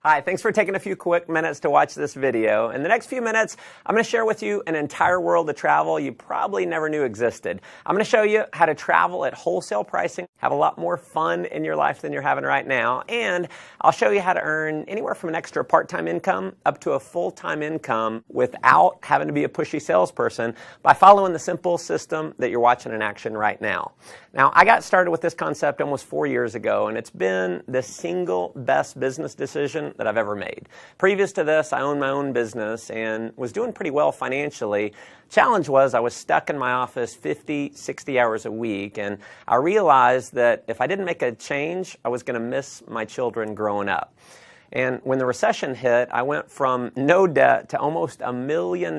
Hi, thanks for taking a few quick minutes to watch this video. In the next few minutes, I'm going to share with you an entire world of travel you probably never knew existed. I'm going to show you how to travel at wholesale pricing, have a lot more fun in your life than you're having right now, and I'll show you how to earn anywhere from an extra part-time income up to a full-time income without having to be a pushy salesperson by following the simple system that you're watching in action right now. Now, I got started with this concept almost 4 years ago, and it's been the single best business decision that I've ever made. Previous to this, I owned my own business and was doing pretty well financially. Challenge was I was stuck in my office 50, 60 hours a week, and I realized that if I didn't make a change, I was going to miss my children growing up. And when the recession hit, I went from no debt to almost $1 million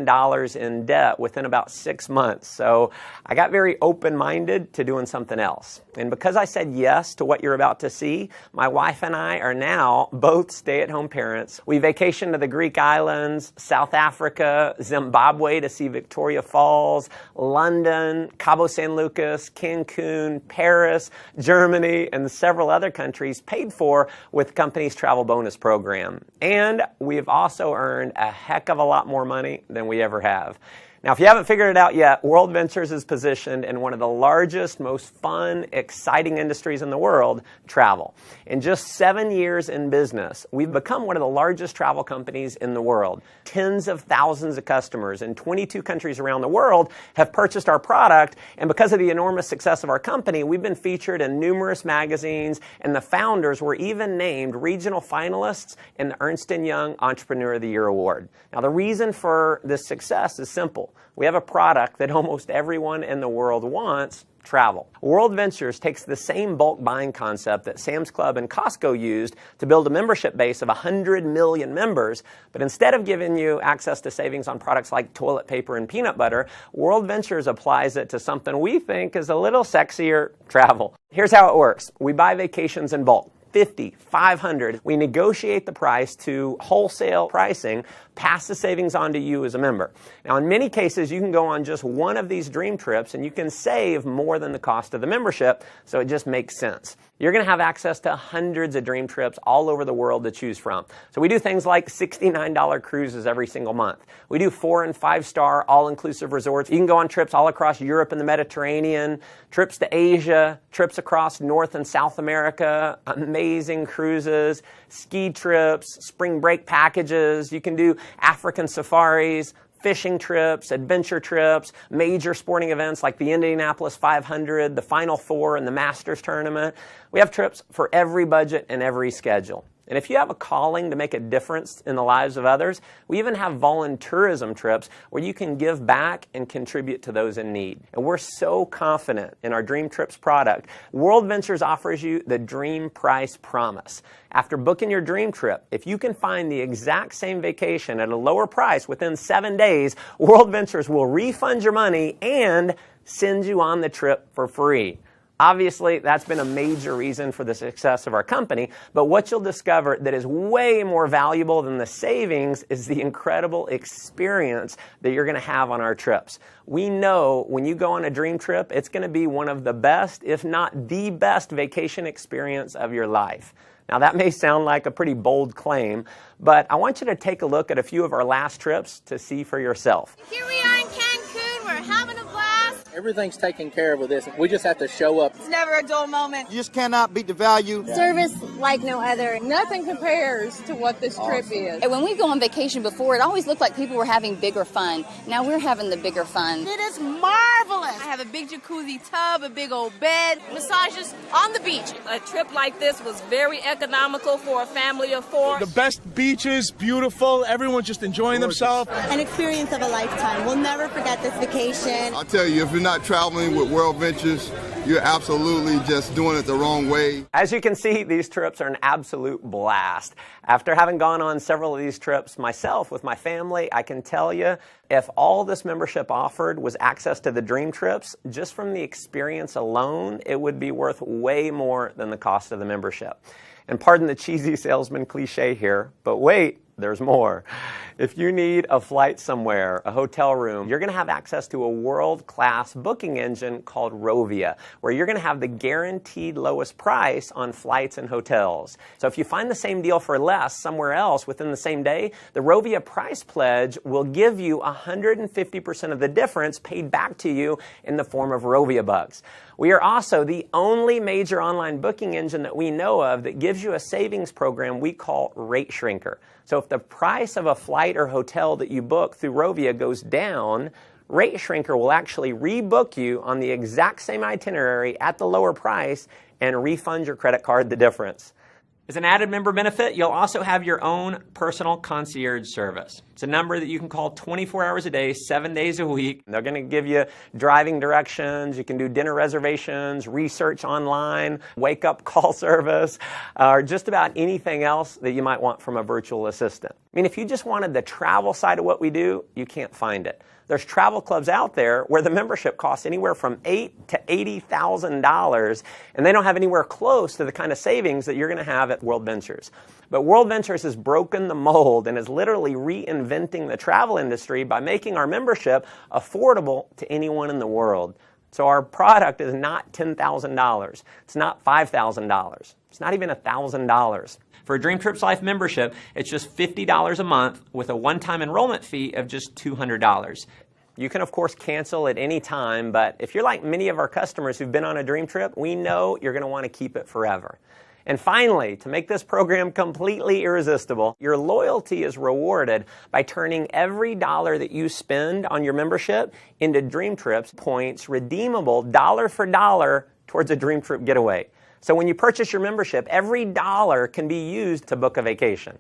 in debt within about 6 months. So I got very open-minded to doing something else. And because I said yes to what you're about to see, my wife and I are now both stay-at-home parents. We vacationed to the Greek islands, South Africa, Zimbabwe to see Victoria Falls, London, Cabo San Lucas, Cancun, Paris, Germany, and several other countries paid for with the company's travel bonus program. And we've also earned a heck of a lot more money than we ever have. Now, if you haven't figured it out yet, WorldVentures is positioned in one of the largest, most fun, exciting industries in the world, travel. In just 7 years in business, we've become one of the largest travel companies in the world. Tens of thousands of customers in 22 countries around the world have purchased our product, and because of the enormous success of our company, we've been featured in numerous magazines, and the founders were even named regional finalists in the Ernst & Young Entrepreneur of the Year Award. Now, the reason for this success is simple. We have a product that almost everyone in the world wants: travel. WorldVentures takes the same bulk buying concept that Sam's Club and Costco used to build a membership base of 100 million members, but instead of giving you access to savings on products like toilet paper and peanut butter, WorldVentures applies it to something we think is a little sexier: travel. Here's how it works. We buy vacations in bulk. 50, 500. We negotiate the price to wholesale pricing, pass the savings on to you as a member. Now, in many cases, you can go on just one of these dream trips and you can save more than the cost of the membership, so it just makes sense. You're going to have access to hundreds of dream trips all over the world to choose from. So we do things like $69 cruises every single month. We do 4- and 5-star all-inclusive resorts. You can go on trips all across Europe and the Mediterranean, trips to Asia, trips across North and South America, amazing cruises, ski trips, spring break packages. You can do African safaris, fishing trips, adventure trips, major sporting events like the Indianapolis 500, the Final Four, and the Masters tournament. We have trips for every budget and every schedule. And if you have a calling to make a difference in the lives of others, we even have volunteerism trips where you can give back and contribute to those in need. And we're so confident in our Dreamtrips product. WorldVentures offers you the Dream Price Promise. After booking your dream trip, if you can find the exact same vacation at a lower price within 7 days, WorldVentures will refund your money and send you on the trip for free. Obviously, that's been a major reason for the success of our company, but what you'll discover that is way more valuable than the savings is the incredible experience that you're going to have on our trips. We know when you go on a dream trip, it's going to be one of the best, if not the best, vacation experience of your life. Now, that may sound like a pretty bold claim, but I want you to take a look at a few of our last trips to see for yourself. Here we are in Cancun. We're having a blast. Everything's taken care of with this. We just have to show up. It's never a dull moment. You just cannot beat the value. Service like no other. Nothing compares to what this trip is. And when we go on vacation before, it always looked like people were having bigger fun. Now we're having the bigger fun. It is marvelous. I have a big jacuzzi tub, a big old bed, massages on the beach. A trip like this was very economical for a family of 4. The best beaches, beautiful, everyone's just enjoying themselves. An experience of a lifetime. We'll never forget this vacation. I'll tell you, if you're not traveling with WorldVentures, you're absolutely just doing it the wrong way. As you can see, these trips are an absolute blast. After having gone on several of these trips myself with my family, I can tell you, if all this membership offered was access to the dream trips, just from the experience alone, it would be worth way more than the cost of the membership. And pardon the cheesy salesman cliche here, but wait, there's more. If you need a flight somewhere, a hotel room, you're going to have access to a world-class booking engine called Rovia, where you're going to have the guaranteed lowest price on flights and hotels. So if you find the same deal for less somewhere else within the same day, the Rovia price pledge will give you 150% of the difference paid back to you in the form of Rovia bucks. We are also the only major online booking engine that we know of that gives you a savings program we call Rate Shrinker. So if the price of a flight or hotel that you book through Rovia goes down, Rate Shrinker will actually rebook you on the exact same itinerary at the lower price and refund your credit card the difference. As an added member benefit, you'll also have your own personal concierge service. It's a number that you can call 24 hours a day, 7 days a week. They're going to give you driving directions. You can do dinner reservations, research online, wake-up call service, or just about anything else that you might want from a virtual assistant. I mean, if you just wanted the travel side of what we do, you can't find it. There's travel clubs out there where the membership costs anywhere from $8,000 to $80,000, and they don't have anywhere close to the kind of savings that you're going to have at WorldVentures. But WorldVentures has broken the mold and is literally reinventing the travel industry by making our membership affordable to anyone in the world. So our product is not $10,000. It's not $5,000. It's not even $1,000. For a Dreamtrips Life membership, it's just $50 a month with a one-time enrollment fee of just $200. You can, of course, cancel at any time, but if you're like many of our customers who've been on a dream trip, we know you're going to want to keep it forever. And finally, to make this program completely irresistible, your loyalty is rewarded by turning every dollar that you spend on your membership into Dreamtrips points redeemable dollar for dollar towards a dream trip getaway. So when you purchase your membership, every dollar can be used to book a vacation.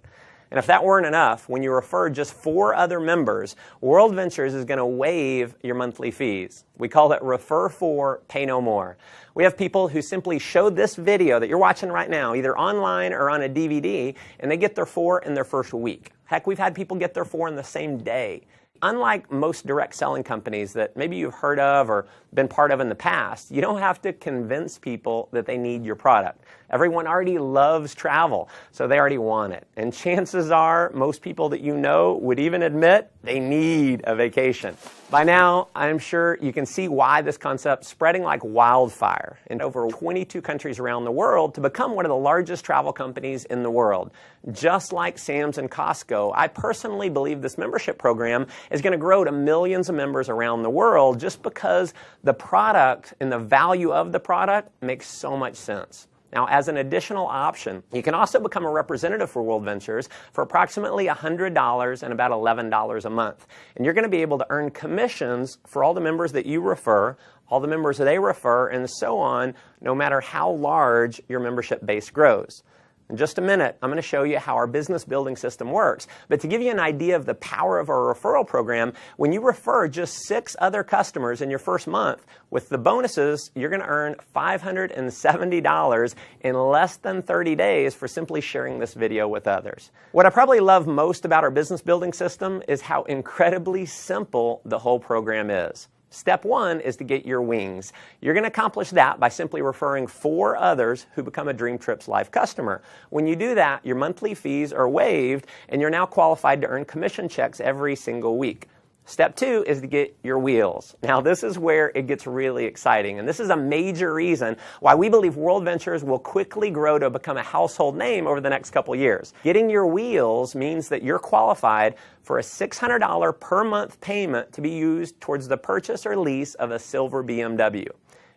And if that weren't enough, when you refer just 4 other members, WorldVentures is going to waive your monthly fees. We call it Refer 4, Pay No More. We have people who simply show this video that you're watching right now, either online or on a DVD, and they get their 4 in their first week. Heck, we've had people get their 4 in the same day. Unlike most direct selling companies that maybe you've heard of or been part of in the past, you don't have to convince people that they need your product. Everyone already loves travel, so they already want it. And chances are most people that you know would even admit they need a vacation. By now, I'm sure you can see why this concept's spreading like wildfire in over 22 countries around the world to become one of the largest travel companies in the world. Just like Sam's and Costco, I personally believe this membership program is going to grow to millions of members around the world just because the product and the value of the product makes so much sense. Now, as an additional option, you can also become a representative for WorldVentures for approximately $100 and about $11 a month. And you're going to be able to earn commissions for all the members that you refer, all the members that they refer, and so on, no matter how large your membership base grows. In just a minute, I'm going to show you how our business building system works. But to give you an idea of the power of our referral program, when you refer just 6 other customers in your first month, with the bonuses, you're going to earn $570 in less than 30 days for simply sharing this video with others. What I probably love most about our business building system is how incredibly simple the whole program is. Step 1 is to get your wings. You're going to accomplish that by simply referring 4 others who become a Dreamtrips Life customer. When you do that, your monthly fees are waived, and you're now qualified to earn commission checks every single week. Step 2 is to get your wheels. Now, this is where it gets really exciting, and this is a major reason why we believe WorldVentures will quickly grow to become a household name over the next couple years. Getting your wheels means that you're qualified for a $600 per month payment to be used towards the purchase or lease of a silver BMW.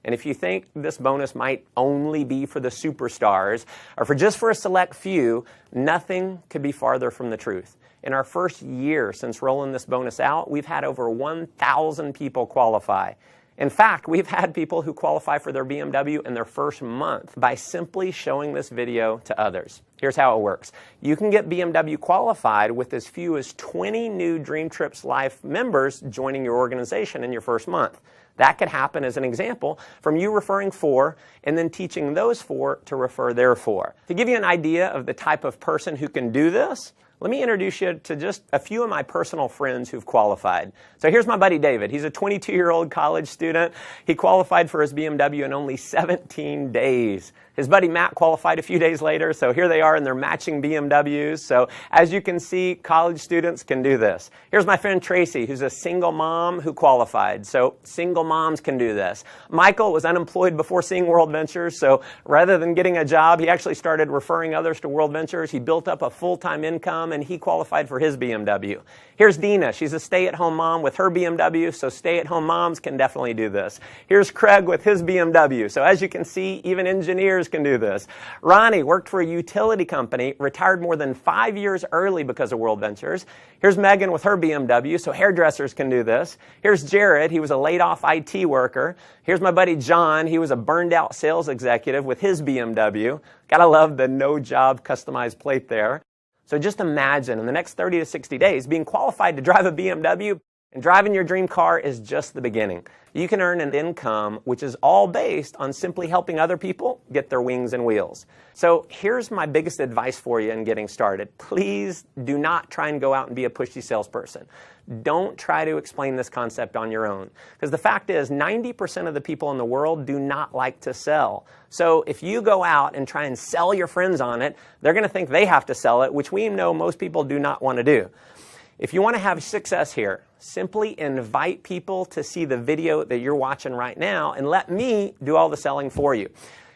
And if you think this bonus might only be for the superstars or for just a select few, nothing could be farther from the truth. In our first year since rolling this bonus out, we've had over 1,000 people qualify. In fact, we've had people who qualify for their BMW in their first month by simply showing this video to others. Here's how it works. You can get BMW qualified with as few as 20 new Dreamtrips Life members joining your organization in your first month. That could happen, as an example, from you referring 4 and then teaching those 4 to refer their 4. To give you an idea of the type of person who can do this, let me introduce you to just a few of my personal friends who've qualified. So here's my buddy David. He's a 22-year-old college student. He qualified for his BMW in only 17 days. His buddy Matt qualified a few days later, so here they are in their matching BMWs. So as you can see, college students can do this. Here's my friend Tracy, who's a single mom who qualified. So single moms can do this. Michael was unemployed before seeing WorldVentures, so rather than getting a job, he actually started referring others to WorldVentures. He built up a full-time income, and he qualified for his BMW. Here's Dina. She's a stay-at-home mom with her BMW, so stay-at-home moms can definitely do this. Here's Craig with his BMW. So as you can see, even engineers can do this. Ronnie worked for a utility company, retired more than 5 years early because of WorldVentures. Here's Megan with her BMW, so hairdressers can do this. Here's Jared. He was a laid-off IT worker. Here's my buddy John. He was a burned-out sales executive with his BMW. Gotta love the no-job customized plate there. So just imagine in the next 30 to 60 days being qualified to drive a BMW, and driving your dream car is just the beginning. You can earn an income which is all based on simply helping other people get their wings and wheels. So here's my biggest advice for you in getting started. Please do not try and go out and be a pushy salesperson. Don't try to explain this concept on your own. Because the fact is, 90% of the people in the world do not like to sell. So if you go out and try and sell your friends on it, they're going to think they have to sell it, which we know most people do not want to do. If you want to have success here, simply invite people to see the video that you're watching right now and let me do all the selling for you.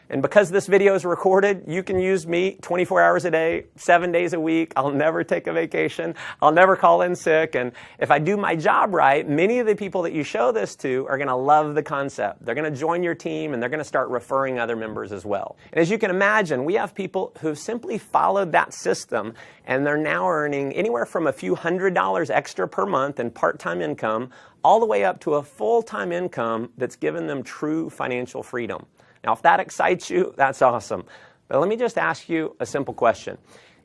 And because this video is recorded, you can use me 24 hours a day, 7 days a week. I'll never take a vacation. I'll never call in sick. And if I do my job right, many of the people that you show this to are going to love the concept. They're going to join your team, and they're going to start referring other members as well. And as you can imagine, we have people who've simply followed that system, and they're now earning anywhere from a few $100s extra per month in part-time income, all the way up to a full-time income that's given them true financial freedom. Now, if that excites you, that's awesome. But let me just ask you a simple question.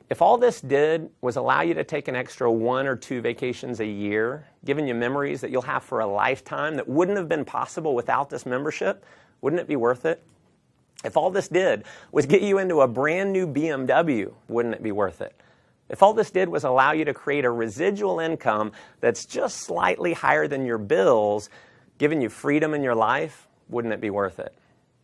If all this did was allow you to take an extra 1 or 2 vacations a year, giving you memories that you'll have for a lifetime that wouldn't have been possible without this membership, wouldn't it be worth it? If all this did was get you into a brand new BMW, wouldn't it be worth it? If all this did was allow you to create a residual income that's just slightly higher than your bills, giving you freedom in your life, wouldn't it be worth it?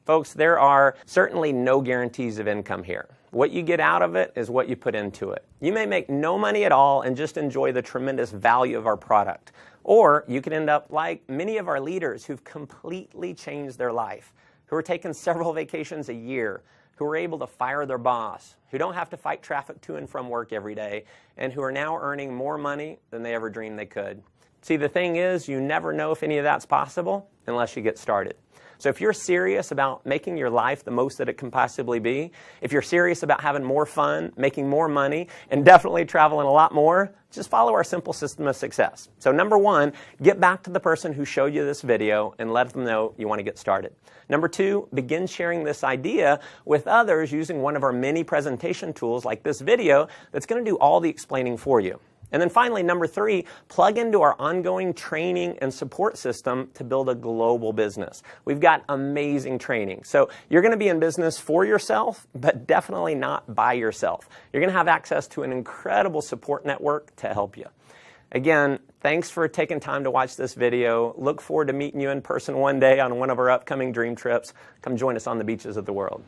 Folks, there are certainly no guarantees of income here. What you get out of it is what you put into it. You may make no money at all and just enjoy the tremendous value of our product. Or you could end up like many of our leaders who've completely changed their life, who are taking several vacations a year, who are able to fire their boss, who don't have to fight traffic to and from work every day, and who are now earning more money than they ever dreamed they could. See, the thing is, you never know if any of that's possible unless you get started. So if you're serious about making your life the most that it can possibly be, if you're serious about having more fun, making more money, and definitely traveling a lot more, just follow our simple system of success. So number 1, get back to the person who showed you this video and let them know you want to get started. Number 2, begin sharing this idea with others using one of our many presentation tools like this video that's going to do all the explaining for you. And then finally, number 3, plug into our ongoing training and support system to build a global business. We've got amazing training. So you're going to be in business for yourself, but definitely not by yourself. You're going to have access to an incredible support network to help you. Again, thanks for taking time to watch this video. Look forward to meeting you in person one day on one of our upcoming dream trips. Come join us on the beaches of the world.